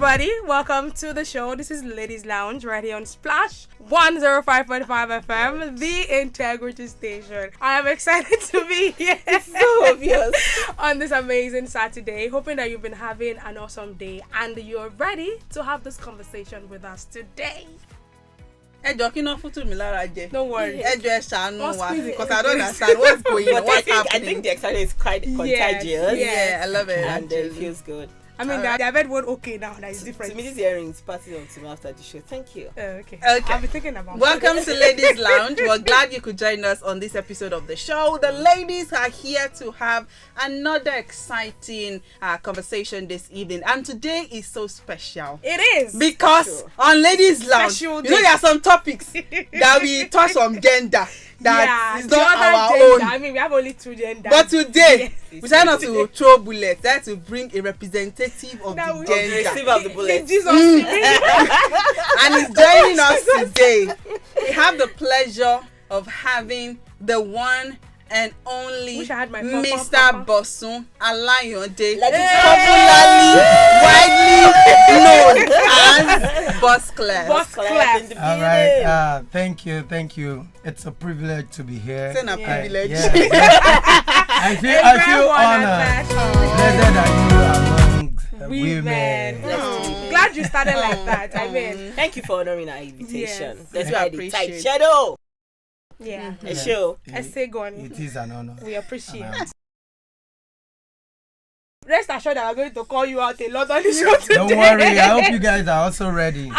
everybody. Welcome to the show. This is Ladies Lounge right here on Splash 105.5 FM, the Integrity Station. I am excited to be here. So obvious. On this amazing Saturday. Hoping that you've been having an awesome day and you're ready to have this conversation with us today. Don't worry. Because I don't understand what's going on. What's happening? I think the excitement is quite contagious. Yeah, I love it. And it feels good. I mean, I've heard one okay now. That is different. To me, this earrings party on to me after the show. Thank you. Okay. I'll be thinking about it. Welcome to Ladies Lounge. We're glad you could join us on this episode of the show. The ladies are here to have another exciting conversation this evening. And today is so special. It is. Because on Ladies Lounge, you know, there are some topics that we touch on gender. That is not our own. I mean, we have only 2 genders. But today, we try not to throw bullets. Try to bring a representative of the gender. Receiver of the bullets. And he's joining us today. We have the pleasure of having the one and only Mr. Bosun Alayonde, popularly widely known as Boss Class. All right, thank you. It's a privilege to be here. It's a privilege. I feel honored. Pleasure that you among women. Glad you started like that. I mean, thank you for honoring our invitation. Yes. That's why I appreciate tight shadow. Yeah. A show. I say gone. It is an honor. We appreciate it. Rest assured that I'm going to call you out a lot on the show today. Don't worry. I hope you guys are also ready. Bring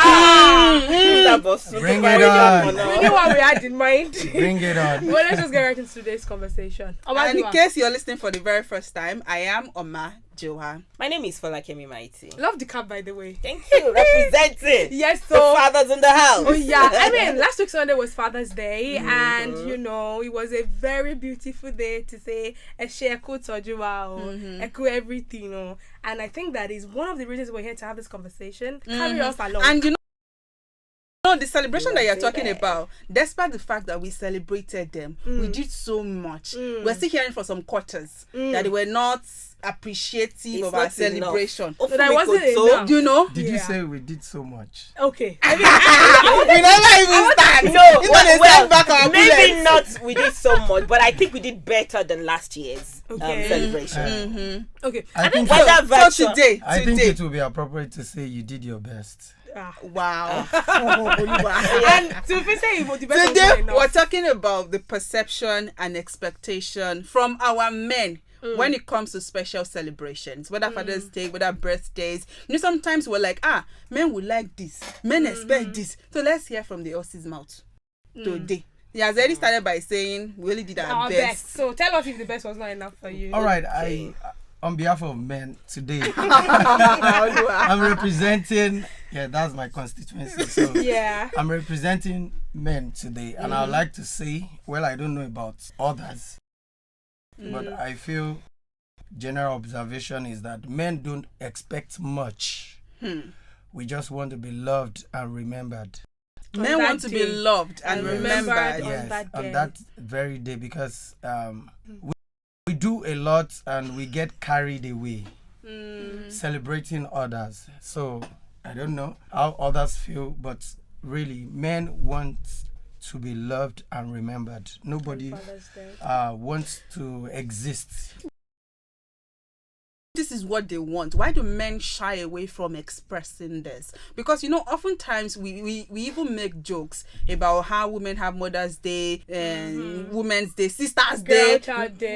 it on. We knew what we had in mind. Bring it on. Well, let's just get right into today's conversation. And in case you're listening for the very first time, I am Omajuwa. My name is Folakemi and Tumi. Love the cap, by the way. Thank you. Representing. Yes, so the fathers in the house. Oh yeah. I mean, last week Sunday was Father's Day, and you know, it was a very beautiful day to say Esheku Tojuwa, Eku everything, you know. And I think that is one of the reasons we're here to have this conversation. Carry us along. And you know, the celebration that you're talking about, despite the fact that we celebrated them, we did so much. We're still hearing from some quarters that they were not appreciative of our celebration. So that wasn't enough. Do you know? Did you say we did so much? Okay. I mean, we never even start. No, maybe not we did so much, but I think we did better than last year's celebration. Okay. I think so today, I think it will be appropriate to say you did your best. Wow. And to say the best today we're talking about the perception and expectation from our men when it comes to special celebrations, whether Father's Day, whether birthdays. You know, sometimes we're like, men would like this, men expect this. So let's hear from the horse's mouth today. He has already started by saying we only did our best. So tell us if the best was not enough for you. All right, on behalf of men today, I'm representing, that's my constituency. So I'm representing men today. And I would like to say, I don't know about others, but I feel general observation is that men don't expect much. We just want to be loved and remembered. Men want to be loved and remembered. Yes, on that very day, because we do a lot and we get carried away celebrating others. So I don't know how others feel, but really men want to be loved and remembered. Nobody wants to exist. This is what they want. Why do men shy away from expressing this? Because, you know, oftentimes we even make jokes about how women have Mother's Day and Women's Day, Sister's Day,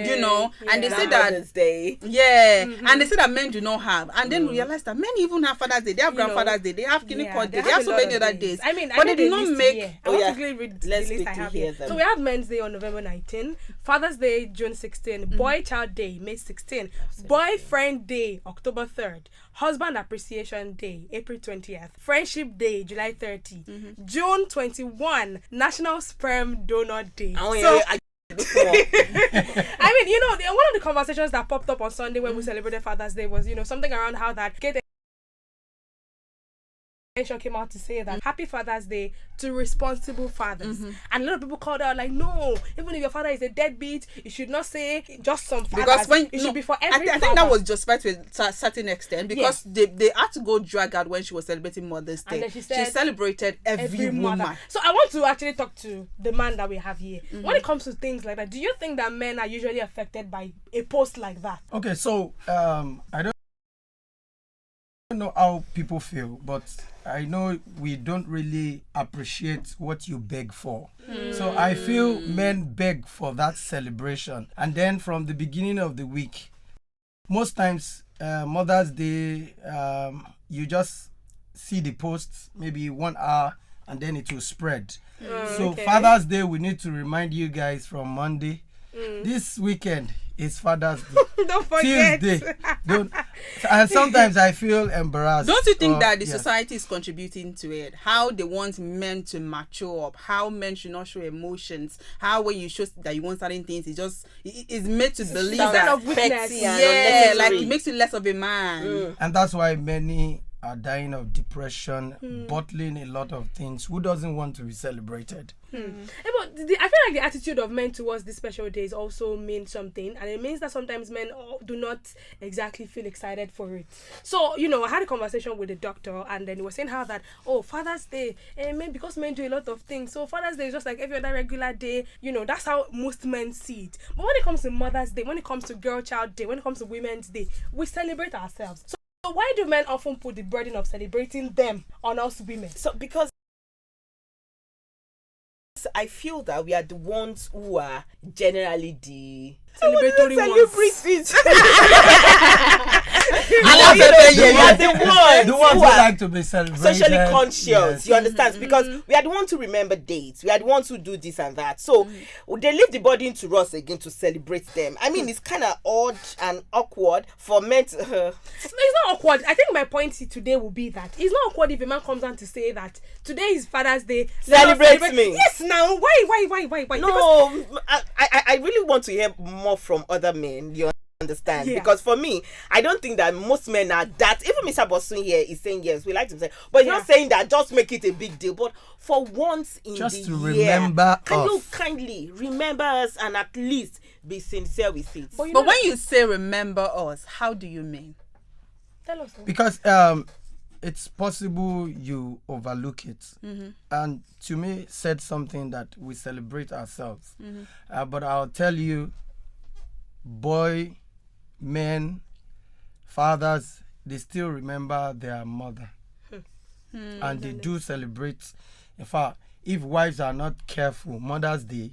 you know, and they say that Mother's Day. And they say that men do not have, and then we realize that men even have Father's Day, they have Grandfather's Day, they have Kiniko Day, they have so many other days. I mean, but they do not make. I want to quickly read the list I have here. So we have Men's Day on November 19, Father's Day June 16, Boy Child Day May 16, Boyfriend Day October 3rd, Husband Appreciation Day April 20th, Friendship Day July 30, June 21, National Sperm Donor Day. I mean, you know, one of the conversations that popped up on Sunday when we celebrated Father's Day was, you know, something around how that came out to say that Happy Father's Day to responsible fathers. And a lot of people called out like, no, even if your father is a deadbeat, you should not say just some fathers. Because when it should be for every I think that was justified to a certain extent, because they had to go drag out when she was celebrating Mother's Day. And then she said, celebrated every woman. So I want to actually talk to the man that we have here. When it comes to things like that, do you think that men are usually affected by a post like that? Okay, so I don't know how people feel, but I know we don't really appreciate what you beg for. So I feel men beg for that celebration, and then from the beginning of the week, most times Mother's Day, you just see the posts maybe 1 hour and then it will spread. So Father's Day, we need to remind you guys from Monday. This weekend is Father's Day. Don't forget. Tuesday. And sometimes I feel embarrassed. Don't you think that the society is contributing to it? How they want men to mature up, how men should not show emotions, how when you show that you want certain things, it's made to believe that of weakness. Like it makes you less of a man. And that's why many are dying of depression, bottling a lot of things. Who doesn't want to be celebrated? But I feel like the attitude of men towards these special days also means something, and it means that sometimes men do not exactly feel excited for it. So, I had a conversation with a doctor, and then he was saying how that, Father's Day, because men do a lot of things, so Father's Day is just like every other regular day. That's how most men see it. But when it comes to Mother's Day, when it comes to Girl Child Day, when it comes to Women's Day, we celebrate ourselves. So why do men often put the burden of celebrating them on us women? So because I feel that we are the ones who are generally the celebratory celebrities. The ones who like to be celebrated, socially conscious. Yes. You understand? Because we are the ones to remember dates. We are the ones who do this and that. So they leave the burden to us again to celebrate them. I mean, it's kind of odd and awkward for men to. No, it's not awkward. I think my point today will be that it's not awkward if a man comes on to say that today is Father's Day. Celebrate me. Yes, now why? No, I really want to hear more from other men. You understand? Because for me, I don't think that most men are that. Even Mr. Bosun here is saying yes, we like to say, but you're not saying that just make it a big deal. But for once in just the to year, remember can you kindly remember us and at least be sincere with it? But when you say remember us, how do you mean? Tell us. Because it's possible you overlook it. And Tumi said something that we celebrate ourselves. But I'll tell you, men, fathers, they still remember their mother. And they do celebrate. In fact, if wives are not careful, Mother's Day,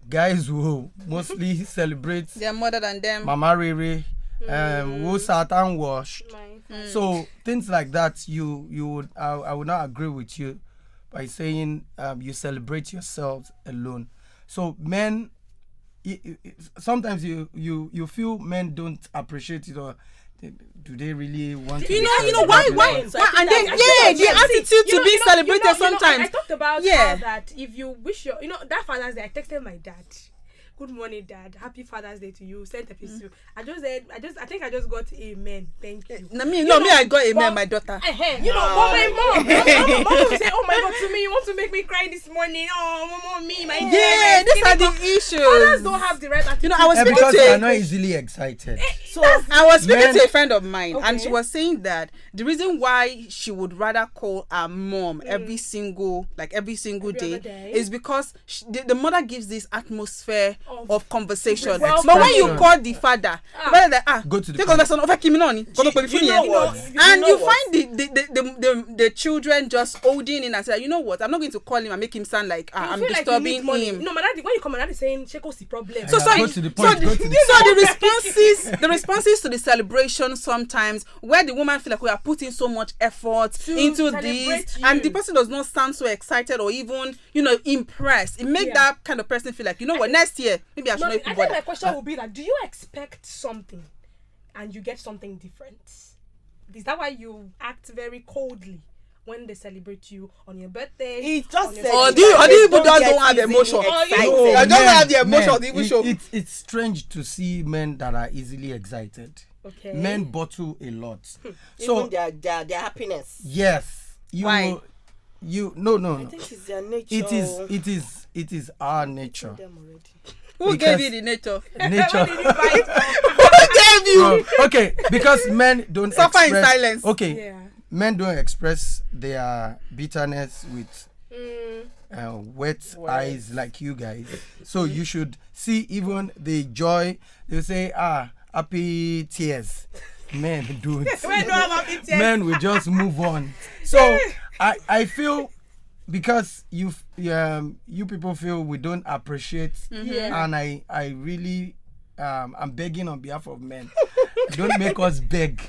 guys will mostly celebrate their mother than them. Mama Riri, who sat and washed. So things like that, I would not agree with you by saying you celebrate yourselves alone. So men, sometimes you feel men don't appreciate it, or do they really want to? Why? And then the attitude to be celebrated sometimes. I talked about how that if you wish that Father's Day, I texted my dad. Good morning, Dad. Happy Father's Day to you. Sent a epistle. I think I just got amen. Thank you. I got amen, my daughter. But my mom will say, oh my God, Tumi, you want to make me cry this morning? Oh, mommy, my dear. Yeah, these are the issues. Fathers don't have the right attitude. I was because they are not easily excited. So I was speaking to a friend of mine, and she was saying that the reason why she would rather call her mom every single day is because the mother gives this atmosphere of conversation. But when you call the father, go to the and you find the children just holding in and say, you know what, I'm not going to call him and make him sound like I'm disturbing him. No, my daddy, when you come, my daddy saying Sheko's the problem. The responses to the celebration sometimes, where the woman feel like we are putting so much effort into this, and the person does not sound so excited or even impressed. It makes that kind of person feel like, you know what, next year maybe I should not even bother. I think my question will be that, do you expect something and you get something different? Is that why you act very coldly when they celebrate you on your birthday? It's just people don't have emotion. I don't have the emotion to even show. It's strange to see men that are easily excited. Men bottle a lot. So even their happiness. Yes. Why? I think it's their nature. It is our nature. Who gave you the nature? Nature. Who gave you? Okay, because men don't suffer in express, silence. Okay, Yeah. men don't express their bitterness with wet eyes like you guys. So you should see even the joy. They say, happy tears. Men do it. Men will just move on. So I feel because you people feel we don't appreciate, and I really I'm begging on behalf of men. Don't make us beg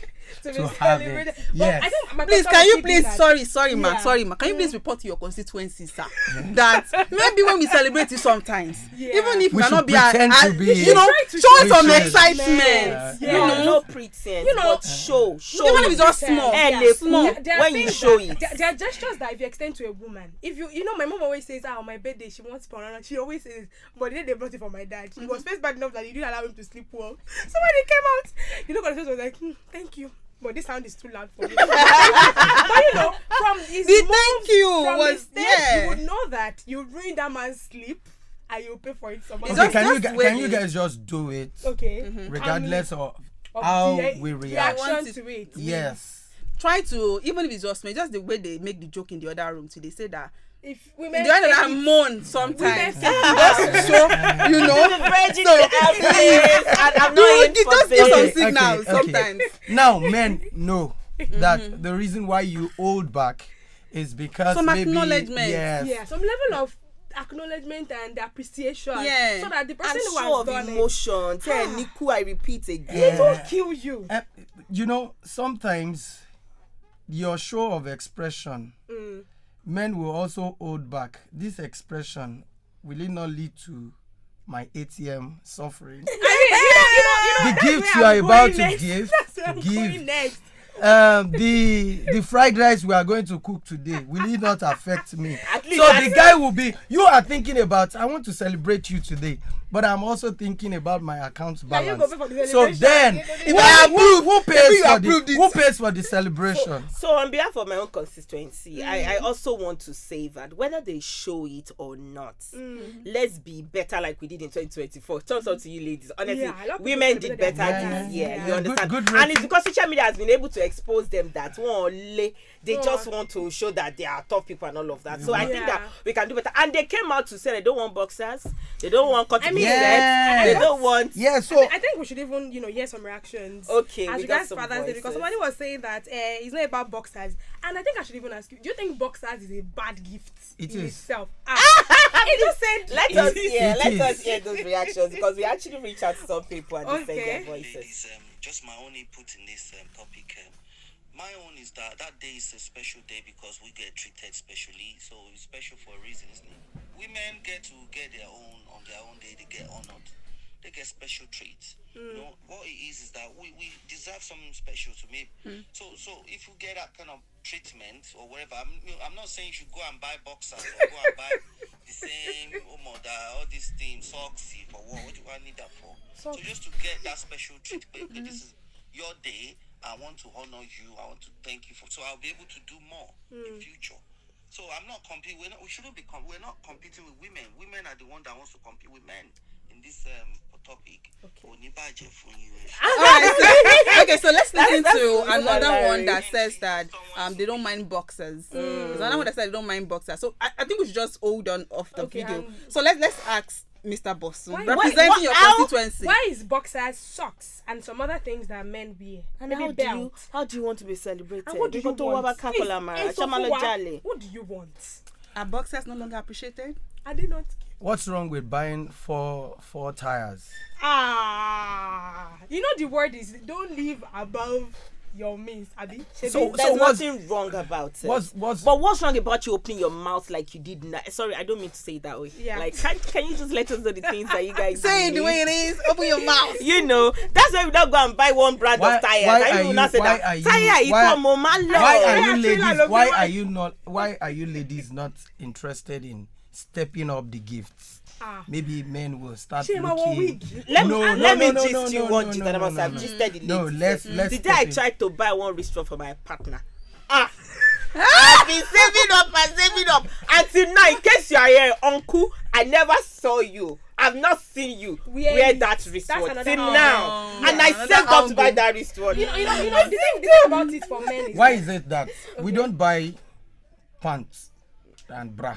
to have it. Yes. I think Please, can you please, sorry ma, can you please report to your constituencies, sir, that maybe when we celebrate it sometimes, even if we cannot be, show some excitement, no pretense, but show, even if it's just small, small. When you show it, there are gestures that if you extend to a woman, if you my mom always says, on my birthday she wants banana, she always says, but the day they brought it for my dad, he was first bad enough that he didn't allow him to sleep well. So when he came out, the face was like, thank you. But this sound is too loud for me. But from his thank you was you would know that you ruined that man's sleep and you pay for it somehow. Okay, can you guys just do it? Okay. Regardless of how we react to it. Yes. Try to, even if it's just me, just the way they make the joke in the other room too. They say that if women the other than moan sometimes, so I'm not give some signals sometimes. Now men know that the reason why you hold back is because some maybe acknowledgement. Yes. Some level of acknowledgement and appreciation. Yeah. So that the person and who show has of done emotion. Tell Niku, I repeat again. It will kill you. Sometimes your show of expression, men will also hold back. This expression will it not lead to my ATM suffering? The gifts you are about to give. The fried rice we are going to cook today, will it not affect me? So the guy will be, you are thinking about, I want to celebrate you today, but I'm also thinking about my account balance. So then, who pays for the celebration? So on behalf of my own constituency, I also want to say that whether they show it or not, let's be better like we did in 2024. Turns out to you ladies, honestly, women did better this year. You understand? And it's because social media has been able to expose them that they just want to show that they are tough people and all of that. So I think that we can do better. And they came out to say they don't want boxers, they don't want cutting sets, they don't want. Yeah, so I think we should even hear some reactions. Okay, as regards Father's Day, because somebody was saying that it's not about boxers, and I think I should even ask you: do you think boxers is a bad gift in itself? It just said. Let us hear those reactions because we actually reach out to some people and they send their voices. Just my own input in this topic. My own is that day is a special day because we get treated specially, so it's special for a reason, isn't it? Women get to get their own on their own day. They get honored. They get special treats. What it is that we deserve something special to me. So if you get that kind of treatment or whatever, I'm not saying you should go and buy boxers or go and buy the same all these things, socks, for what do I need that for? So just to get that special treatment, this is your day. I want to honor you. I want to thank you so I'll be able to do more in future. So I'm not competing. We shouldn't be. We're not competing with women. Women are the one that wants to compete with men in this topic. Okay. Okay, so let's listen to another one that says that they don't mind boxers. There's another one that says they don't mind boxers. So I think we should just hold on off the video. So let's ask Mr. Bosun, representing your constituency. Why is boxers, socks, and some other things that men wear? And how do you want to be celebrated? And what do you want? What do you want? Are boxers no longer appreciated? Are they not? What's wrong with buying four tires? The word is don't live above your means, Abi. So there's nothing wrong about it. But what's wrong about you opening your mouth like you did now? Sorry, I don't mean to say it that way. Yeah. Like, can you just let us know the things that you guys say it the way it is? Open your mouth. That's why we don't go and buy one brand of tires. Why are you ladies not interested in stepping up the gifts? Maybe men will start looking. Let me gist you one gist that I must have gisted the ladies. Let's the day I tried to buy one wristwatch for my partner. I've been saving up and saving up. Until now, in case you are here, uncle, I never saw you. I've not seen you wear that wristwatch till now. And I saved up to buy that wristwatch. You know, the thing about it for men is why is it that we don't buy pants and bra?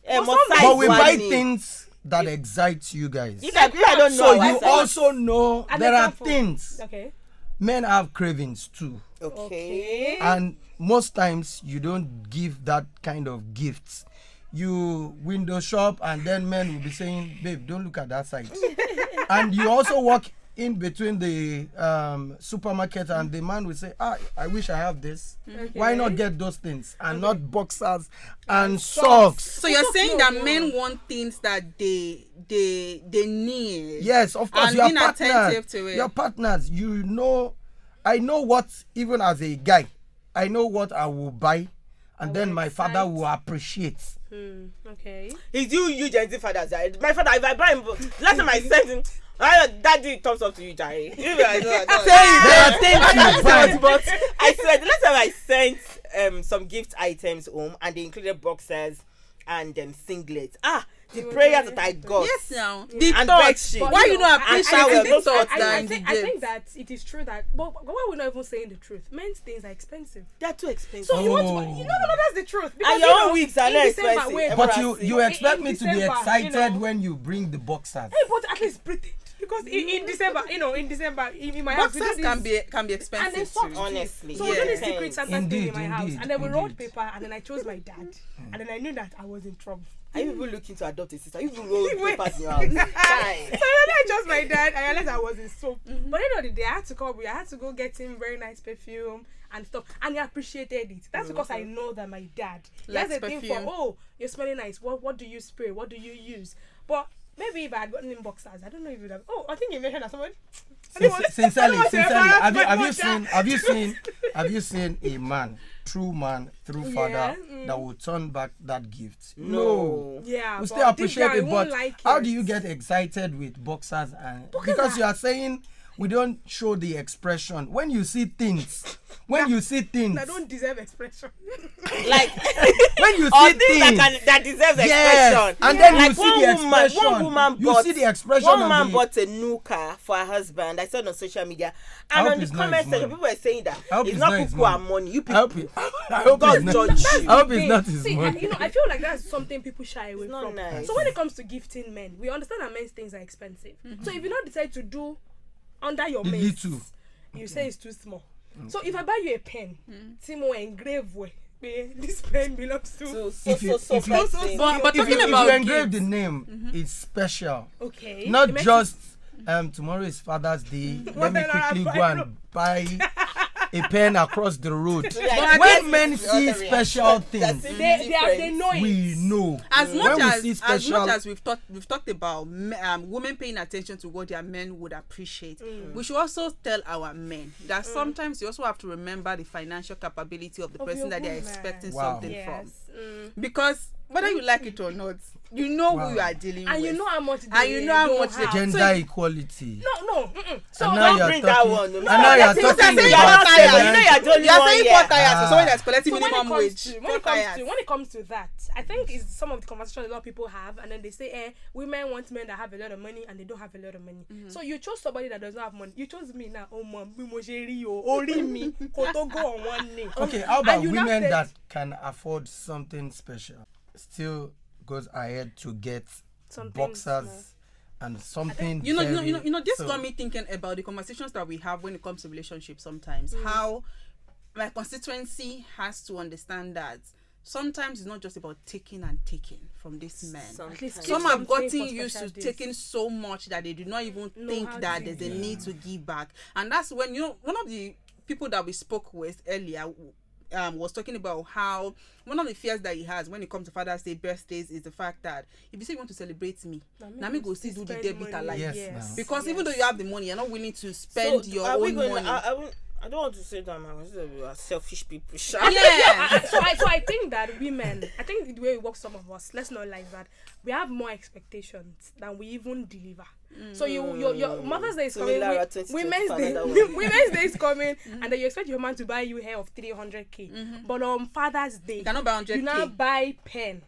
But we buy things that excite you guys. I don't know. So you also know there are things. Okay. Men have cravings too. Okay. And most times you don't give that kind of gifts. You window shop and then men will be saying, babe, don't look at that side. And you also walk in between the supermarket and the man will say, I wish I have this. Okay. Why not get those things and not boxers and socks? So you're saying that men want things that they need. Yes, of course. And Your being attentive partners, to it. your partners, you know, I know what, even as a guy, I know what I will buy, and then my father will appreciate. Okay. It's you Gen Z fathers. My father, if I buy him, last time I sent him, daddy thumbs up to you, Jai. But I swear, the last time I sent some gift items home, and they included boxers and singlets. The prayers that I got. Yes, now. The thoughts. Why you not appreciate the thoughts that I think that it is true that, but why we're not even saying the truth? Men's things are expensive. They're too expensive. So you want to, no, that's the truth. Because, and your own wigs are less expensive. But you expect me to be excited when you bring the boxers. Hey, but at least pretend. Because in December, in my house, boxers can be expensive and then too. Honestly, so we do this secret Santa thing in my house, and then we wrote paper, and then I chose my dad, and then I knew that I was in trouble. Are you even looking to adopt a sister? You even wrote papers in your house. So then I chose my dad. I realized I was in soap. But you know, the day I had to come, I had to go get him very nice perfume and stuff, and he appreciated it. That's because I know that my dad has a thing for, you're smelling nice. What do you spray? What do you use? But maybe if I had gotten in boxers, I don't know if you'd have. I think you mentioned that someone. Sincerely, have you seen a man, true father, that will turn back that gift? No. Yeah. We still appreciate it, but how do you get excited with boxers? Because you are saying we don't show the expression. When you see things, I don't deserve expression. Like when you see things that deserves expression. And then like you see the expression. One woman bought a new car for her husband. I saw it on social media, and on the comment section, people were saying that it's not cuckoo and money. You people, I hope God judge you. I hope it's not his money. And, I feel like that's something people shy away from. Nice. So when it comes to gifting men, we understand that men's things are expensive. So if you don't decide to do under your means, you say it's too small. So if I buy you a pen, Timo engrave this pen belongs to. If you engrave the name, it's special. Okay. Not just tomorrow is Father's Day. Let me quickly go and buy a pen across the road. When men see special things, they know it. We know. As much as we've talked about women paying attention to what their men would appreciate, we should also tell our men that sometimes you also have to remember the financial capability of the person that they're expecting something from. Because whether you like it or not, you know who you are dealing with. And you know how much gender equality. No. So don't bring that one. And now you're talking about you're saying 4 tires. So that's collecting minimum wage. When it comes to that, I think it's some of the conversations a lot of people have, and then they say, women want men that have a lot of money and they don't have a lot of money. So you chose somebody that doesn't have money. You chose me now. Okay, how about women that can afford something special? Still goes ahead to get boxers and something. This got me thinking about the conversations that we have when it comes to relationships sometimes. How my constituency has to understand that sometimes it's not just about taking from these men. Some have gotten used to taking so much that they do not even think that there's a need to give back. And that's when, one of the people that we spoke with earlier was talking about how one of the fears that he has when it comes to Father's Day, birthdays, is the fact that if you say you want to celebrate me, now me go still do the debit alike. Because even though you have the money, you're not willing to spend your own money. I don't want to say that, man. We are selfish people. Yeah. So I think that women, I think the way we work, some of us, let's not like that. We have more expectations than we even deliver. So your Mother's Day is coming. Women's Day is coming, and then you expect your man to buy you hair of 300k. But on Father's Day, you cannot buy 100k. You now buy pen,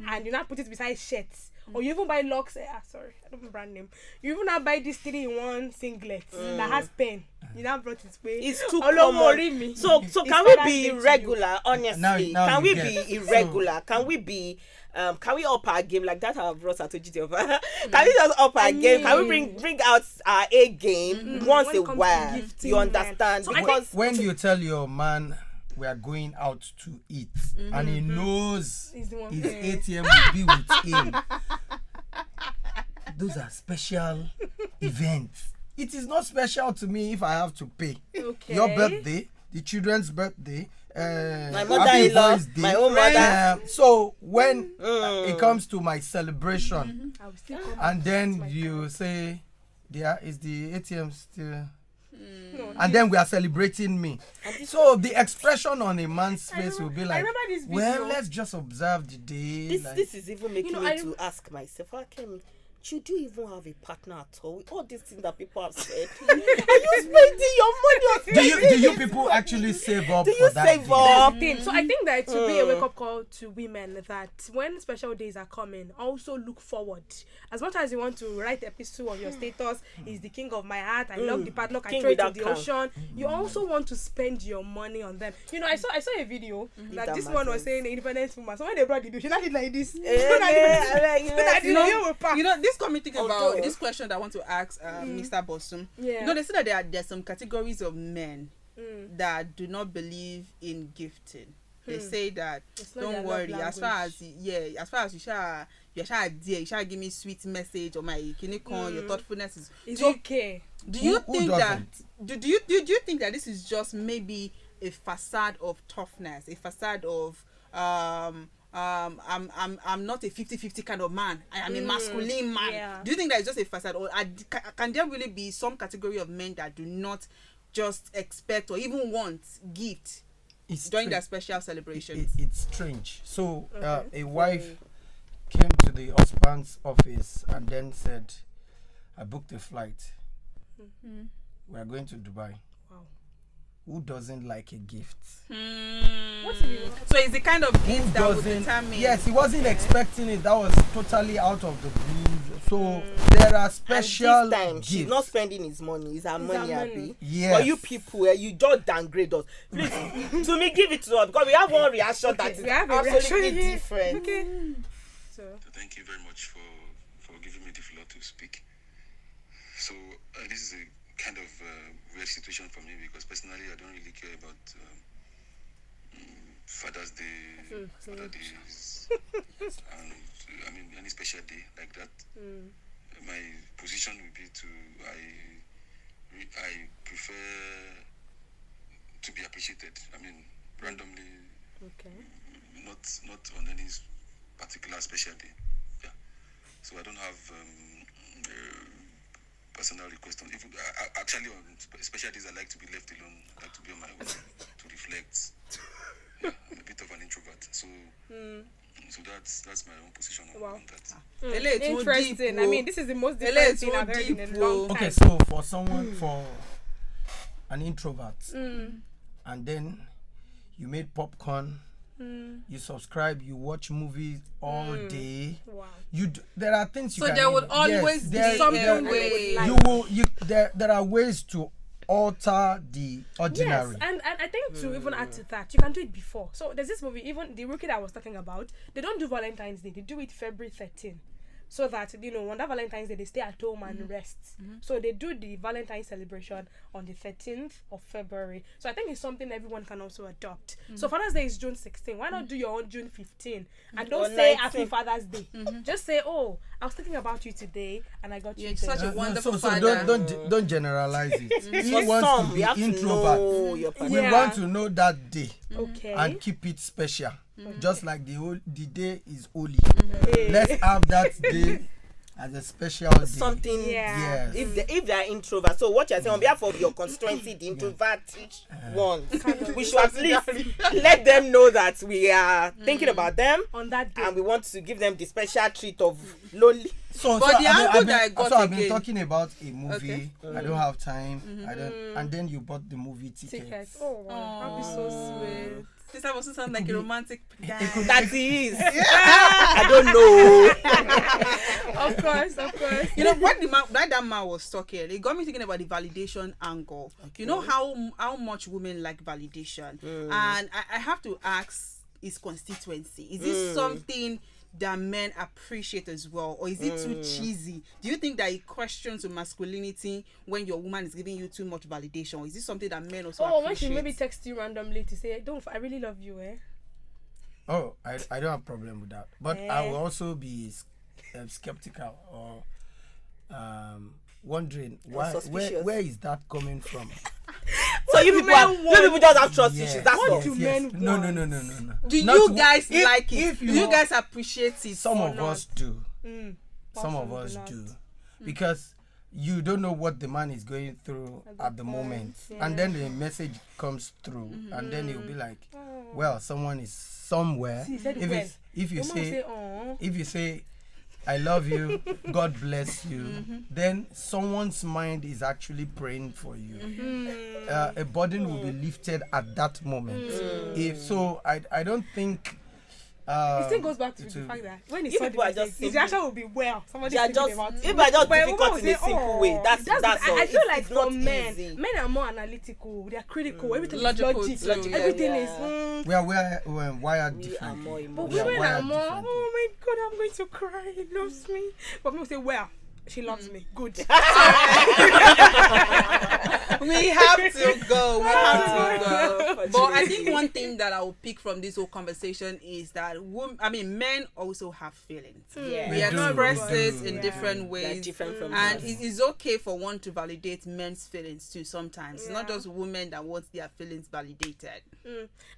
and you now put it beside shirts. Or you even buy locks. Sorry, I don't know brand name. You even now buy this 3-in-1 singlet that has pen. You now brought it way. It's too common. So can we be irregular? Honestly, can we be irregular? Can we be? Can we up our game like that? I brought her to GT. Can we just up our game? Can we bring out our A game once a while? You understand? So because when you tell your man we are going out to eat and he knows his ATM will be with him, those are special events. It is not special to me if I have to pay. Your birthday, the children's birthday, my mother-in-law, my own mother. So when it comes to my celebration, and then you say, "There is the ATM still." And then we are celebrating me. So the expression on a man's face will be like, well, let's just observe the day. This is even making me to ask myself, Folakemi, should you even have a partner at all? With all these things that people have said, are you spending your money on do you people actually save up? Do you save up? So I think that it should be a wake-up call to women that when special days are coming, also look forward. As much as you want to write epistle on your status, is the king of my heart, I love the padlock, I throw it in the ocean. You also want to spend your money on them. You know, I saw a video that this one was saying independent woman. So when they brought the bill, she not did like this. You know, this got me thinking about this question that I want to ask Mr. Bossum. Yeah. You know, they say that there are some categories of men that do not believe in gifting. They say that don't worry, as far as you shall give me sweet message or my kinikon, your thoughtfulness is okay. Do you think that this is just maybe a facade of toughness, a facade of I'm not a 50-50 kind of man. I am a masculine man. Yeah. Do you think that it's just a facade, or can there really be some category of men that do not just expect or even want gift during their special celebrations? It's strange. So a wife came to the husband's office and then said, "I booked a flight. We are going to Dubai." Who doesn't like a gift? What's it? So it's the kind of gift that would determine. Yes, he wasn't expecting it. That was totally out of the blue. So there are special and this time, gifts. She's not spending his money. It's her money, Abby. Yes. But you people, you don't downgrade us. Please, to me, give it to us because we have one reaction that is absolutely different. Okay. So thank you very much for giving me the floor to speak. So this is a kind of weird situation for me because personally I don't really care about Father's Day, Father Days, and I mean any special day like that. My position would be I prefer to be appreciated. I mean randomly, not on any particular special day. Yeah. So I don't have personal request on. Actually, on special days, I like to be left alone. I like to be on my own to reflect. Yeah, I'm a bit of an introvert, so that's my own position on that. Interesting. I mean, this is the most different thing I've heard in a long time. Okay, so for someone, for an introvert, and then you made popcorn. You subscribe, you watch movies all day. Wow. There are things you can. So there would always be something there are ways to alter the ordinary. Yes, and I think to even add to that, you can do it before. So there's this movie, even the rookie that I was talking about, they don't do Valentine's Day, they do it February 13th. So that, on that Valentine's Day, they stay at home and rest. So they do the Valentine's celebration on the 13th of February. So I think it's something everyone can also adopt. So Father's Day is June 16. Why not do your own June 15? And don't say Happy Father's Day. Just say, oh, I was thinking about you today and I got you. Such a wonderful father. So don't generalize it. If you want to be introvert, we want to know that day and keep it special. Just like the day is holy. Let's have that day as a special day. Something, yes. If they are introverts, so what you're saying on behalf of your constituency, the introverted ones, we should at least let them know that we are thinking about them on that day, and we want to give them the special treat of lonely. I've been talking about a movie. Okay. I don't have time. I don't. And then you bought the movie tickets. Oh, wow. That'd be so sweet. This also sounds like a romantic guy. That he is. I don't know. Of course. You know, when that man was talking, it got me thinking about the validation angle. Okay. You know how much women like validation. And I have to ask his constituency. Is this something that men appreciate as well, or is it too cheesy? Do you think that it questions your masculinity when your woman is giving you too much validation, or is this something that men also appreciate? When she maybe text you randomly to say, I really love you, Oh, I don't have a problem with that, but I will also be skeptical or wondering where is that coming from? So you people just have trust issues. That's all. Men no. Do you guys like it? Do you guys appreciate it? Some of us do. Some of us do. Because you don't know what the man is going through at the moment. And then the message comes through. And then he'll be like, well, someone is somewhere. If you say I love you, God bless you, then someone's mind is actually praying for you. A burden will be lifted at that moment. I don't think it still goes back to the fact that when he saw the message, his reaction will be somebody's thinking about it. If I just difficult in a simple way, that's all. I feel like for men are more analytical, they are critical, everything is logic, everything is we are wired differently. But women are more, oh my God, I'm going to cry, he loves me. But people say, she loves me. Good. We have to go. But I think one thing that I will pick from this whole conversation is that men also have feelings. Yeah. We express it in different ways. They're different from and us. it is okay for one to validate men's feelings too sometimes. It's not just women that want their feelings validated.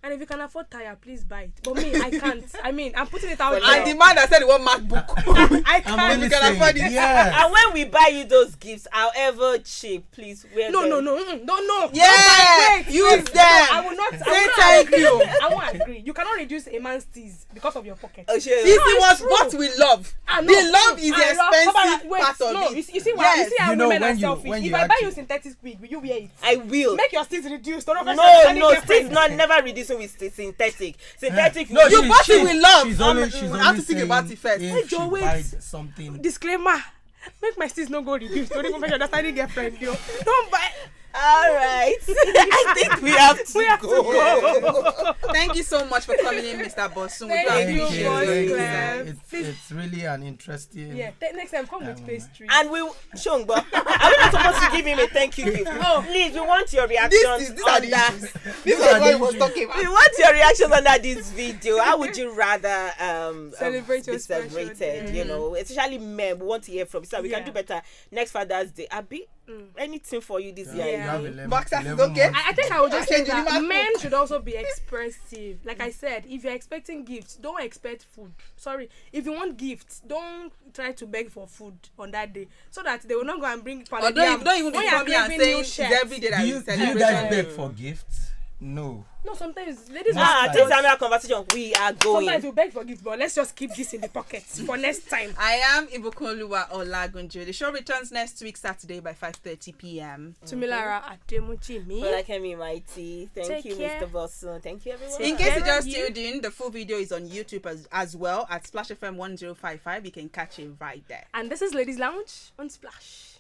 And if you can afford tire, please buy it. But me, I can't. I'm putting it out there. And the man that said he want MacBook. I can't. You can afford it. Yeah. And when we buy you those gifts, however cheap, please wear them. No. Yeah, use them. I will not. Say thank you. I won't agree. You cannot reduce a man's tease because of your pocket. Oh, sure. This was what we love. The love is the expensive part of it. You see how women are selfish. If I buy you synthetic wig, will you wear it? I will. Make your steez reduced. No, steez never reducing with synthetic. Synthetic. No, you bought it with love. She's only I have to think about it first. If she buys something. Disclaimer. Make my steez no go reduced. Don't even make your understanding girlfriend. Don't buy. All right. I think we have to go. Thank you so much for coming in, Mr. Bosun. Thank you. It's really an interesting. Yeah. Next time, come with pastry. And Shongbo, are we not supposed to give him a thank you gift? Please, we want your reactions on that. This is what he was talking about. We want your reactions under this video. How would you rather celebrate your be celebrated? You know, especially men. We want to hear from you. So we can do better next Father's Day. Abi, anything for you this year? Boxers is okay. I think I would just say that men should also be expressive. Like I said, if you're expecting gifts, don't expect food. Sorry. If you want gifts, don't try to beg for food on that day, so that they will not go and bring don't even be coming and saying it's every day that you celebrate. Do you guys beg for gifts? No, sometimes ladies this is another conversation. We are going. Sometimes we beg for gifts, but let's just keep this in the pockets for next time. I am Ibukunluwa Olagunjo. The show returns next week Saturday by 5:30 p.m. Tumilara Ademuchimi. Folakemi Mighty. Thank you, Mr. Bosun. Thank you, everyone. In case you just tuned in, the full video is on YouTube as well at Splash FM 1055. You can catch it right there. And this is Ladies Lounge on Splash.